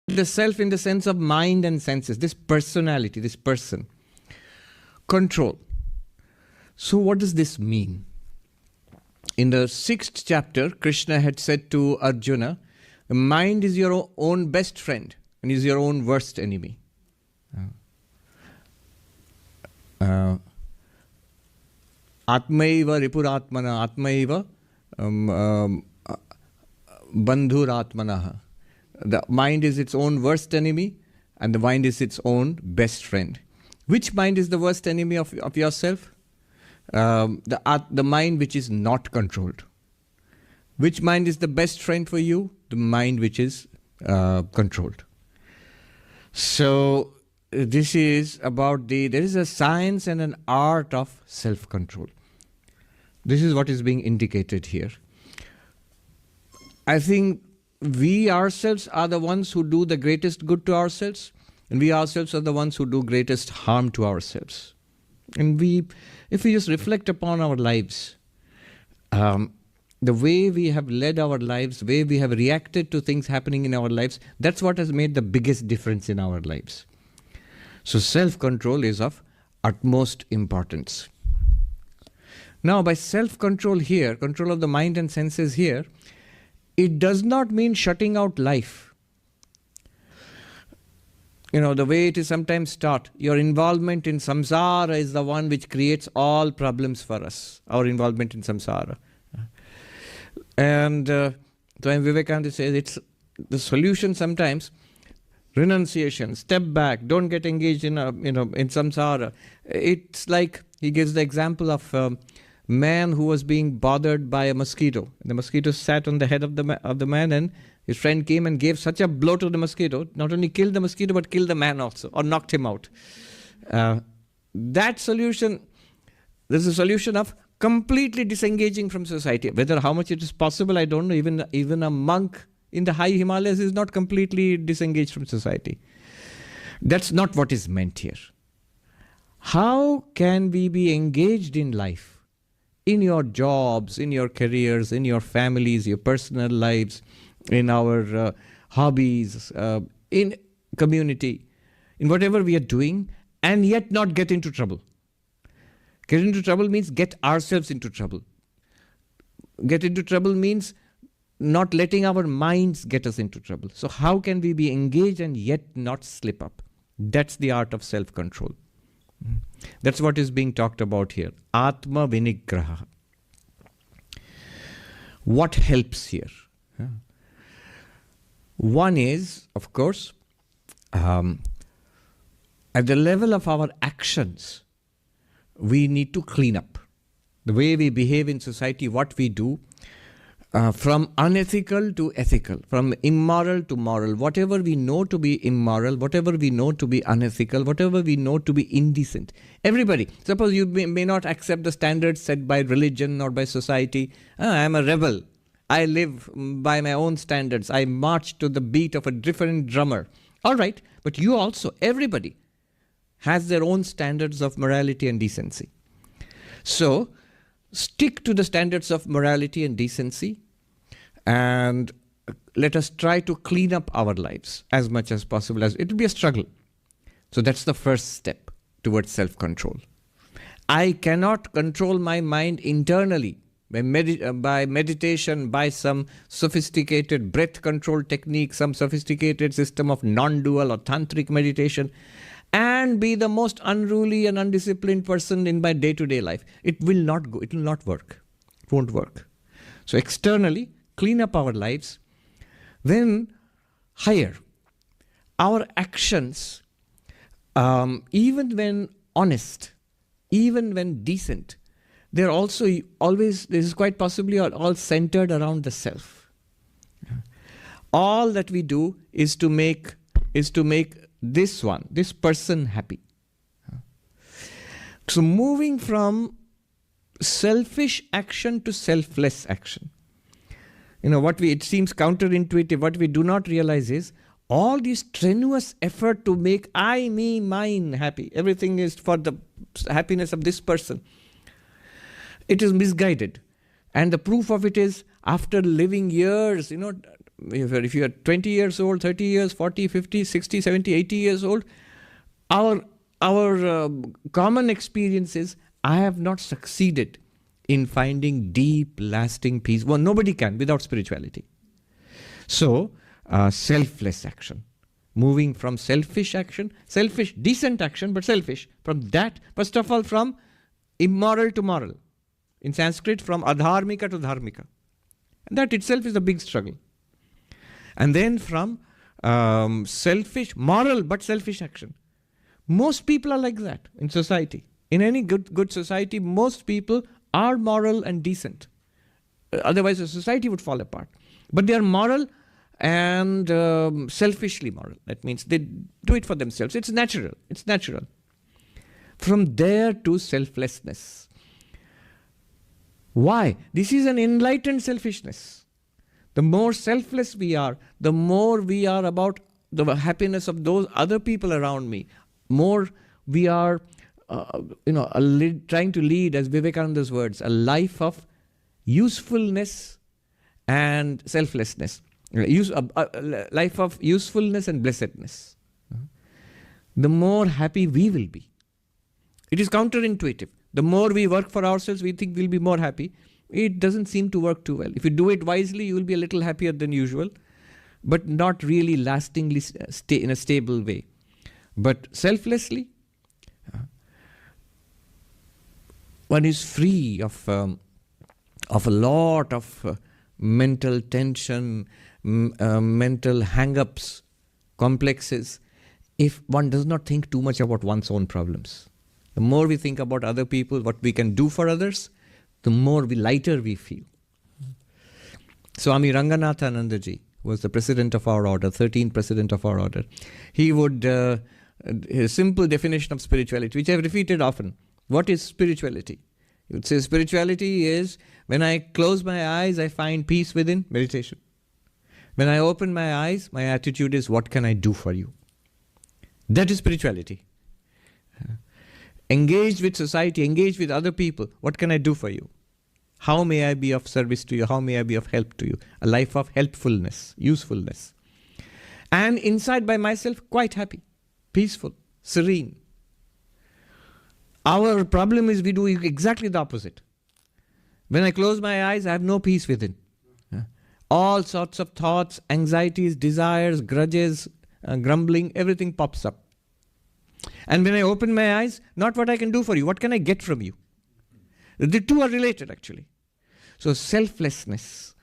the self in the sense of mind and senses, this personality, this person. Control. So what does this mean? In the 6th chapter, Krishna had said to Arjuna, the mind is your own best friend and is your own worst enemy. Atmaiva ripuratmana atmaiva bandhuratmanaha. The mind is its own worst enemy and the mind is its own best friend. Which mind is the worst enemy of yourself? The mind which is not controlled. Which mind is the best friend for you? The mind which is controlled. So this is about there is a science and an art of self-control. This is what is being indicated here. I think we ourselves are the ones who do the greatest good to ourselves, and we ourselves are the ones who do greatest harm to ourselves. And if we just reflect upon our lives, the way we have led our lives, the way we have reacted to things happening in our lives, that's what has made the biggest difference in our lives. So self-control is of utmost importance. Now, by self-control here, control of the mind and senses here, it does not mean shutting out life. The way it is sometimes taught, your involvement in samsara is the one which creates all problems for us, our involvement in samsara. And Swami Vivekananda says it's the solution sometimes, renunciation, step back, don't get engaged in samsara. It's like, he gives the example of a man who was being bothered by a mosquito. The mosquito sat on the head of the man, and his friend came and gave such a blow to the mosquito, not only killed the mosquito, but killed the man also, or knocked him out. That solution, there's a solution of completely disengaging from society. Whether how much it is possible, I don't know. Even a monk in the high Himalayas is not completely disengaged from society. That's not what is meant here. How can we be engaged in life? In your jobs, in your careers, in your families, your personal lives, in our hobbies, in community, in whatever we are doing, and yet not get into trouble. Get into trouble means get ourselves into trouble. Get into trouble means not letting our minds get us into trouble. So how can we be engaged and yet not slip up? That's the art of self-control. That's what is being talked about here. Atma Vinigraha. What helps here? One is, of course, at the level of our actions, we need to clean up. The way we behave in society, what we do, from unethical to ethical, from immoral to moral, whatever we know to be immoral, whatever we know to be unethical, whatever we know to be indecent. Everybody, suppose you may not accept the standards set by religion or by society. I am a rebel. I live by my own standards. I march to the beat of a different drummer. All right, but you also, everybody, has their own standards of morality and decency. So, stick to the standards of morality and decency, and let us try to clean up our lives as much as possible. It will be a struggle. So that's the first step towards self-control. I cannot control my mind internally by meditation, by some sophisticated breath control technique, some sophisticated system of non-dual or tantric meditation, and be the most unruly and undisciplined person in my day-to-day life. It will not go. It will not work. It won't work. So externally, clean up our lives. Then higher. Our actions, even when honest, even when decent, they're also always, this is quite possibly all centered around the self. All that we do is to make this person happy. So moving from selfish action to selfless action. It seems counterintuitive. What we do not realize is all this strenuous effort to make I, me, mine happy. Everything is for the happiness of this person. It is misguided. And the proof of it is after living years, if you are 20 years old, 30 years, 40, 50, 60, 70, 80 years old, our common experience is, I have not succeeded in finding deep, lasting peace. Well, nobody can without spirituality. So, selfless action. Moving from selfish action, selfish, decent action, but selfish. From that, first of all, from immoral to moral. In Sanskrit, from adharmika to dharmika. And that itself is a big struggle. And then from selfish, moral but selfish action. Most people are like that in society. In any good society, most people are moral and decent. Otherwise, the society would fall apart. But they are moral and selfishly moral. That means they do it for themselves. It's natural. It's natural. From there to selflessness. Why? This is an enlightened selfishness. The more selfless we are, the more we are about the happiness of those other people around me. More we are, trying to lead, as Vivekananda's words, a life of usefulness and selflessness. Life of usefulness and blessedness. The more happy we will be. It is counterintuitive. The more we work for ourselves, we think we'll be more happy. It doesn't seem to work too well. If you do it wisely, you will be a little happier than usual, but not really lastingly in a stable way. But selflessly, one is free of a lot of mental tension, mental hang-ups, complexes, if one does not think too much about one's own problems. The more we think about other people, what we can do for others, the more lighter we feel. Swami Ranganathananda ji was the president of our order, 13th president of our order. He would, his simple definition of spirituality, which I have repeated often. What is spirituality? He would say spirituality is, when I close my eyes, I find peace within, meditation. When I open my eyes, my attitude is, what can I do for you? That is spirituality. Engaged with society, engaged with other people, what can I do for you? How may I be of service to you? How may I be of help to you? A life of helpfulness, usefulness. And inside by myself, quite happy, peaceful, serene. Our problem is we do exactly the opposite. When I close my eyes, I have no peace within. All sorts of thoughts, anxieties, desires, grudges, grumbling, everything pops up. And when I open my eyes, not what I can do for you, what can I get from you? The two are related actually. So selflessness,